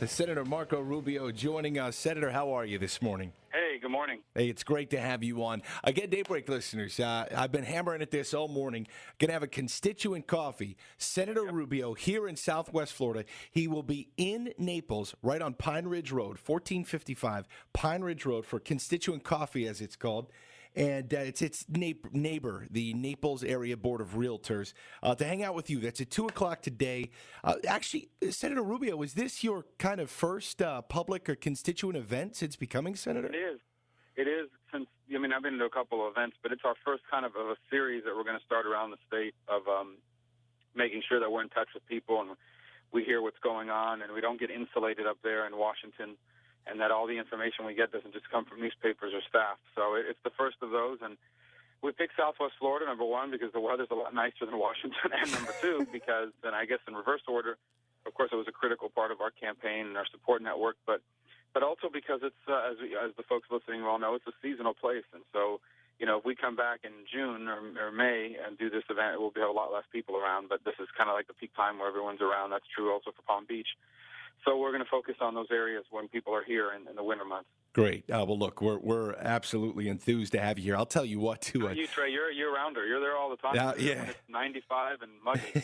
Senator Marco Rubio joining us. Senator, how are you this morning? Hey, good morning. Hey, it's great to have you on. Again, Daybreak listeners, I've been hammering at this all morning. Going to have a constituent coffee. Senator Rubio here in Southwest Florida. He will be in Naples, right on Pine Ridge Road, 1455 Pine Ridge Road for constituent coffee, as it's called. And it's neighbor, the Naples Area Board of Realtors, to hang out with you. That's at 2 o'clock today. Actually, Senator Rubio, is this your kind of first public or constituent event since becoming senator? It is. It is. Since I've been to a couple of events, but it's our first kind of a series that we're going to start around the state of making sure that we're in touch with people and we hear what's going on and we don't get insulated up there in Washington, and that all the information we get doesn't just come from newspapers or staff. So it's the first of those, and we picked Southwest Florida, number one, because the weather's a lot nicer than Washington, and number two, because, and I guess in reverse order, of course, it was a critical part of our campaign and our support network, but also because it's, as the folks listening well know, it's a seasonal place, and so, if we come back in June or May and do this event, it will be a lot less people around, but this is kind of like the peak time where everyone's around. That's true also for Palm Beach. So we're going to focus on those areas when people are here in the winter months. Great. Well, look, we're absolutely enthused to have you here. I'll tell you what, too. You, Trey, you're a year-rounder. You're there all the time. Yeah. When it's 95 and muggy.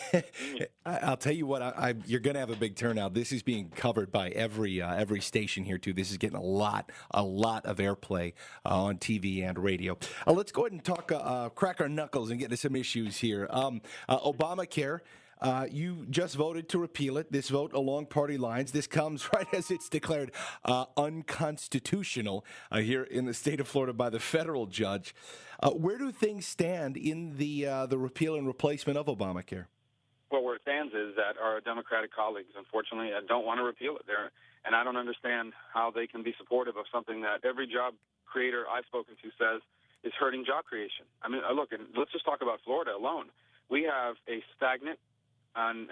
I'll tell you what, you're going to have a big turnout. This is being covered by every station here, too. This is getting a lot of airplay on TV and radio. Let's go ahead and talk, crack our knuckles and get into some issues here. Obamacare. You just voted to repeal it. This vote along party lines. This comes right as it's declared unconstitutional here in the state of Florida by the federal judge. Where do things stand in the repeal and replacement of Obamacare? Well, where it stands is that our Democratic colleagues, unfortunately, don't want to repeal it. And I don't understand how they can be supportive of something that every job creator I've spoken to says is hurting job creation. I mean, look, and let's just talk about Florida alone. We have a stagnant and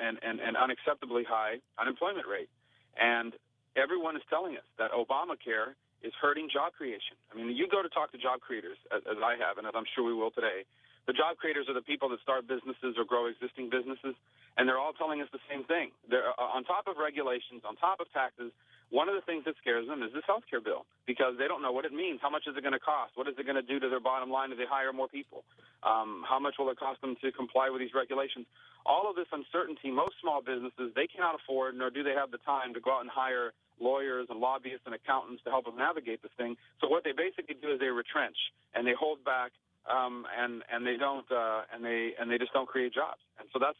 unacceptably high unemployment rate. And everyone is telling us that Obamacare is hurting job creation. I mean, you go to talk to job creators, as I have, and as I'm sure we will today. The job creators are the people that start businesses or grow existing businesses, and they're all telling us the same thing. They're on top of regulations, on top of taxes. One of the things that scares them is this health care bill, because they don't know what it means. How much is it going to cost? What is it going to do to their bottom line if they hire more people? How much will it cost them to comply with these regulations? All of this uncertainty, most small businesses, they cannot afford, nor do they have the time to go out and hire lawyers and lobbyists and accountants to help them navigate this thing. So what they basically do is they retrench and they hold back, and they don't, and they just don't create jobs. And so that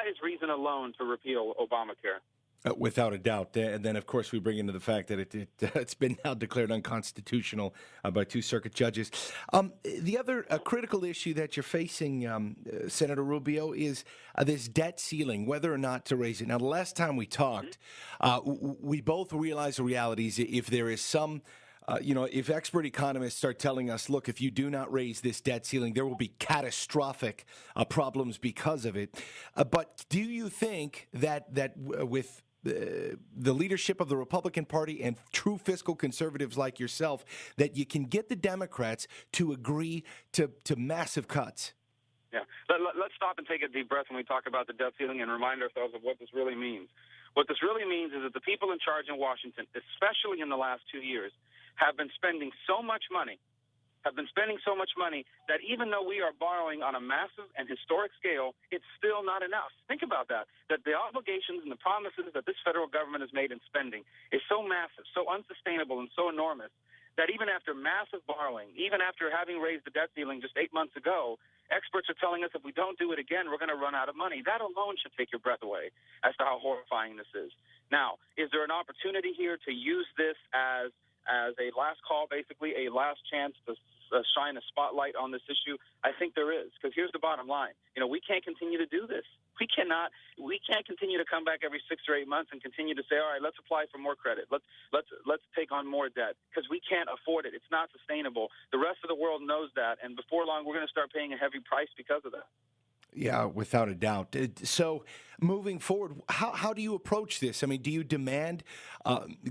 is reason alone to repeal Obamacare. Without a doubt. And then, of course, we bring into the fact that it's been now declared unconstitutional by two circuit judges. The other critical issue that you're facing, Senator Rubio, is this debt ceiling, whether or not to raise it. Now, the last time we talked, we both realized the realities. If there is some if expert economists start telling us, look, if you do not raise this debt ceiling, there will be catastrophic problems because of it. But do you think that with the leadership of the Republican Party and true fiscal conservatives like yourself, that you can get the Democrats to agree to massive cuts? Yeah. Let's stop and take a deep breath when we talk about the debt ceiling and remind ourselves of what this really means. What this really means is that the people in charge in Washington, especially in the last 2 years, have been spending so much money that even though we are borrowing on a massive and historic scale, it's still not enough. Think about that the obligations and the promises that this federal government has made in spending is so massive, so unsustainable, and so enormous that even after massive borrowing, even after having raised the debt ceiling just 8 months ago, experts are telling us if we don't do it again, we're going to run out of money. That alone should take your breath away as to how horrifying this is. Now, is there an opportunity here to use this as a last call, basically a last chance to shine a spotlight on this issue? I think there is, because here's the bottom line. We can't continue to do this. We can't continue to come back every 6 or 8 months and continue to say, all right, let's apply for more credit. Let's take on more debt, because we can't afford it. It's not sustainable. The rest of the world knows that, and before long, we're going to start paying a heavy price because of that. Yeah, without a doubt. So moving forward, how do you approach this? I mean, do you demand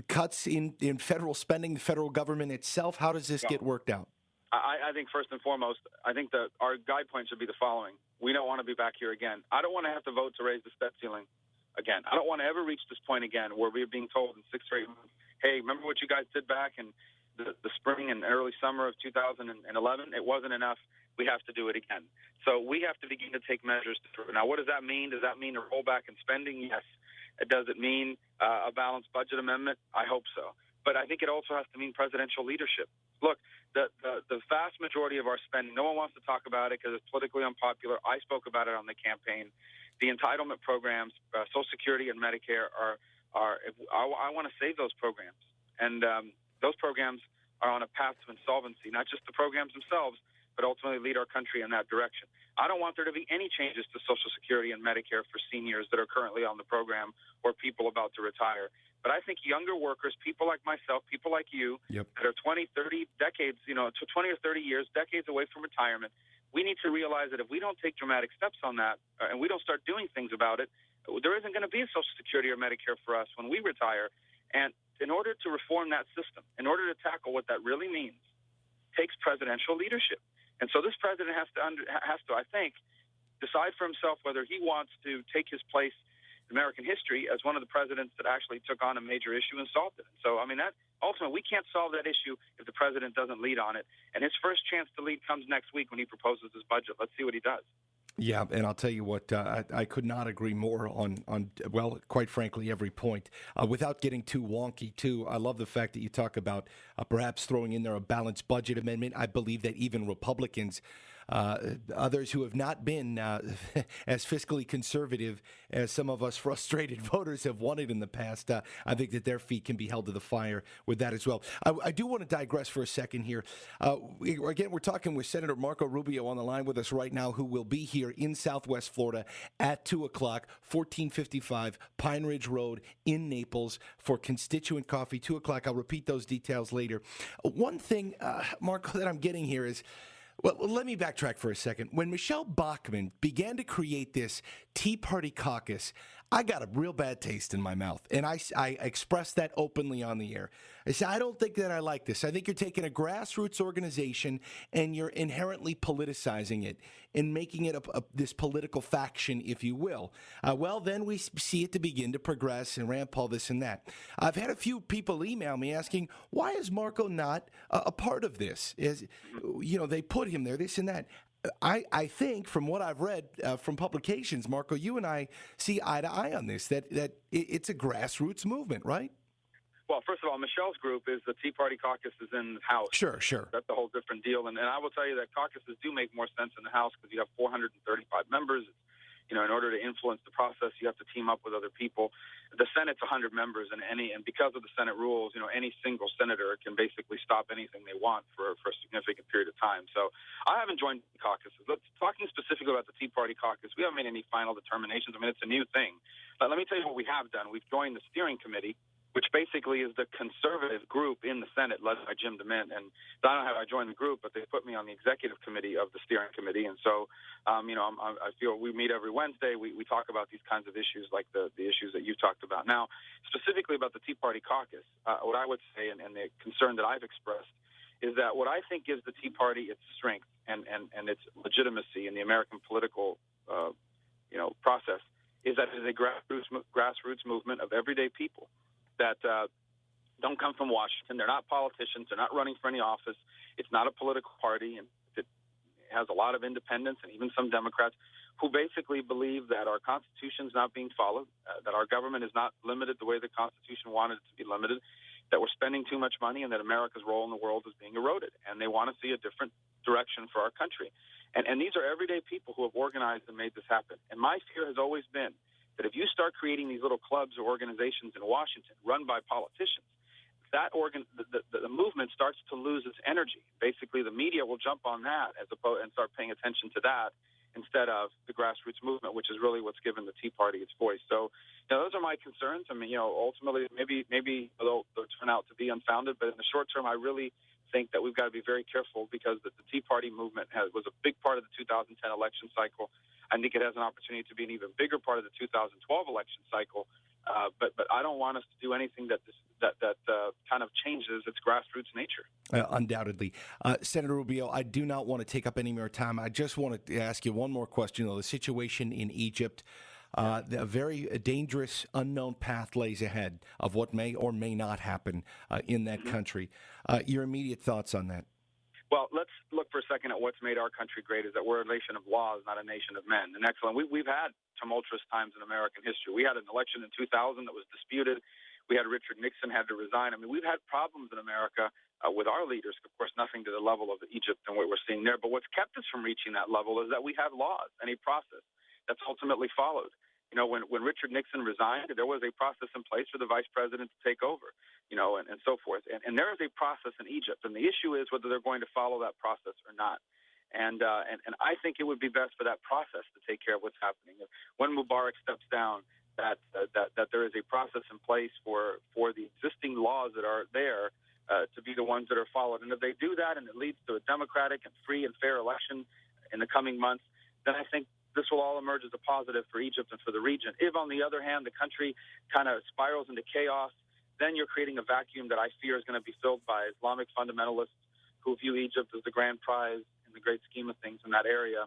cuts in federal spending, the federal government itself? How does this get worked out? I think first and foremost, I think that our guide point should be the following. We don't want to be back here again. I don't want to have to vote to raise the debt ceiling. again. I don't want to ever reach this point again where we're being told in 6 or 8 months, hey, remember what you guys did back in the spring and early summer of 2011? It wasn't enough. We have to do it again. So we have to begin to take measures to prove it. Now, what does that mean? Does that mean a rollback in spending? Yes. Does it mean a balanced budget amendment? I hope so. But I think it also has to mean presidential leadership. Look, the vast majority of our spending, no one wants to talk about it because it's politically unpopular. I spoke about it on the campaign. The entitlement programs, Social Security and Medicare, I want to save those programs. And those programs are on a path to insolvency, not just the programs themselves, but ultimately lead our country in that direction. I don't want there to be any changes to Social Security and Medicare for seniors that are currently on the program or people about to retire. But I think younger workers, people like myself, people like you, that are 20, 30 decades, 20 or 30 years, decades away from retirement, we need to realize that if we don't take dramatic steps on that and we don't start doing things about it, there isn't going to be a Social Security or Medicare for us when we retire. And in order to reform that system, in order to tackle what that really means, takes presidential leadership. And so this president has to, I think, decide for himself whether he wants to take his place in American history as one of the presidents that actually took on a major issue and solved it. So, I mean, that ultimately, we can't solve that issue if the president doesn't lead on it. And his first chance to lead comes next week when he proposes his budget. Let's see what he does. Yeah, and I'll tell you what, I could not agree more on well, quite frankly, every point. Without getting too wonky, too, I love the fact that you talk about perhaps throwing in there a balanced budget amendment. I believe that even Republicans, others who have not been as fiscally conservative as some of us frustrated voters have wanted in the past, I think that their feet can be held to the fire with that as well. I do want to digress for a second here. Again, we're talking with Senator Marco Rubio on the line with us right now, who will be here in Southwest Florida at 2 o'clock, 1455 Pine Ridge Road in Naples for constituent coffee, 2 o'clock. I'll repeat those details later. One thing, Marco, that I'm getting here is, well, let me backtrack for a second. When Michelle Bachmann began to create this Tea Party Caucus, I got a real bad taste in my mouth, and I expressed that openly on the air. I said, I don't think that I like this. I think you're taking a grassroots organization and you're inherently politicizing it and making it this political faction, if you will. Well, then we see it to begin to progress and ramp all this and that. I've had a few people email me asking, why is Marco not a part of this? They put him there, this and that. I think from what I've read from publications, Marco, you and I see eye to eye on this, that it's a grassroots movement, right? Well, first of all, Michelle's group is the Tea Party Caucus is in the House. Sure. That's a whole different deal. And I will tell you that caucuses do make more sense in the House because you have 435 members. In order to influence the process, you have to team up with other people. The Senate's 100 members, and because of the Senate rules, any single senator can basically stop anything they want for a significant period of time. So I haven't joined caucuses. Talking specifically about the Tea Party Caucus, we haven't made any final determinations. I mean, it's a new thing. But let me tell you what we have done. We've joined the steering committee, which basically is the conservative group in the Senate led by Jim DeMint. And I don't know how I joined the group, but they put me on the executive committee of the steering committee. And so, I feel we meet every Wednesday. We talk about these kinds of issues like the issues that you talked about. Now, specifically about the Tea Party Caucus, what I would say and the concern that I've expressed is that what I think gives the Tea Party its strength and its legitimacy in the American political process is that it is a grassroots movement of everyday people that don't come from Washington. They're not politicians. They're not running for any office. It's not a political party, and it has a lot of independents and even some Democrats who basically believe that our Constitution is not being followed, that our government is not limited the way the Constitution wanted it to be limited, that we're spending too much money, and that America's role in the world is being eroded. And they want to see a different direction for our country. And these are everyday people who have organized and made this happen. And my fear has always been that if you start creating these little clubs or organizations in Washington run by politicians, the movement starts to lose its energy. Basically, the media will jump on that and start paying attention to that instead of the grassroots movement, which is really what's given the Tea Party its voice. So, those are my concerns. I mean, ultimately, maybe they'll turn out to be unfounded, but in the short term, I really think that we've got to be very careful because the Tea Party movement was a big part of the 2010 election cycle. I think it has an opportunity to be an even bigger part of the 2012 election cycle. But I don't want us to do anything that kind of changes its grassroots nature. Undoubtedly. Senator Rubio, I do not want to take up any more time. I just want to ask you one more question, though. The situation in Egypt, A very dangerous, unknown path lays ahead of what may or may not happen in that country. Your immediate thoughts on that? Well, let's look for a second at what's made our country great is that we're a nation of laws, not a nation of men. And excellent. We've had tumultuous times in American history. We had an election in 2000 that was disputed. We had Richard Nixon had to resign. I mean, we've had problems in America with our leaders. Of course, nothing to the level of Egypt and what we're seeing there. But what's kept us from reaching that level is that we have laws and a process that's ultimately followed. You know, when Richard Nixon resigned, there was a process in place for the vice president to take over, you know, and so forth. And there is a process in Egypt. And the issue is whether they're going to follow that process or not. And I think it would be best for that process to take care of what's happening. When Mubarak steps down, that there is a process in place for the existing laws that are there to be the ones that are followed. And if they do that and it leads to a democratic and free and fair election in the coming months, then I think this will all emerge as a positive for Egypt and for the region. If, on the other hand, the country kind of spirals into chaos, then you're creating a vacuum that I fear is going to be filled by Islamic fundamentalists who view Egypt as the grand prize in the great scheme of things in that area,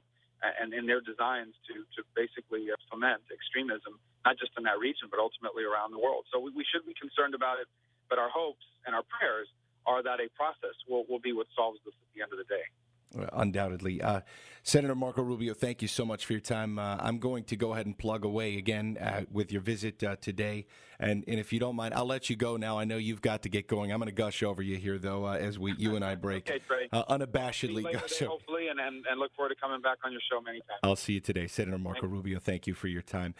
and in their designs to basically foment extremism, not just in that region, but ultimately around the world. So we should be concerned about it, but our hopes and our prayers are that a process will be what solves this at the end of the day. Undoubtedly. Senator Marco Rubio, thank you so much for your time. I'm going to go ahead and plug away again with your visit today. And if you don't mind, I'll let you go now. I know you've got to get going. I'm going to gush over you here, though, as you and I break. Okay, Trey. Unabashedly gush over. Hopefully, and look forward to coming back on your show many times. I'll see you today. Senator Marco Rubio, thank you for your time.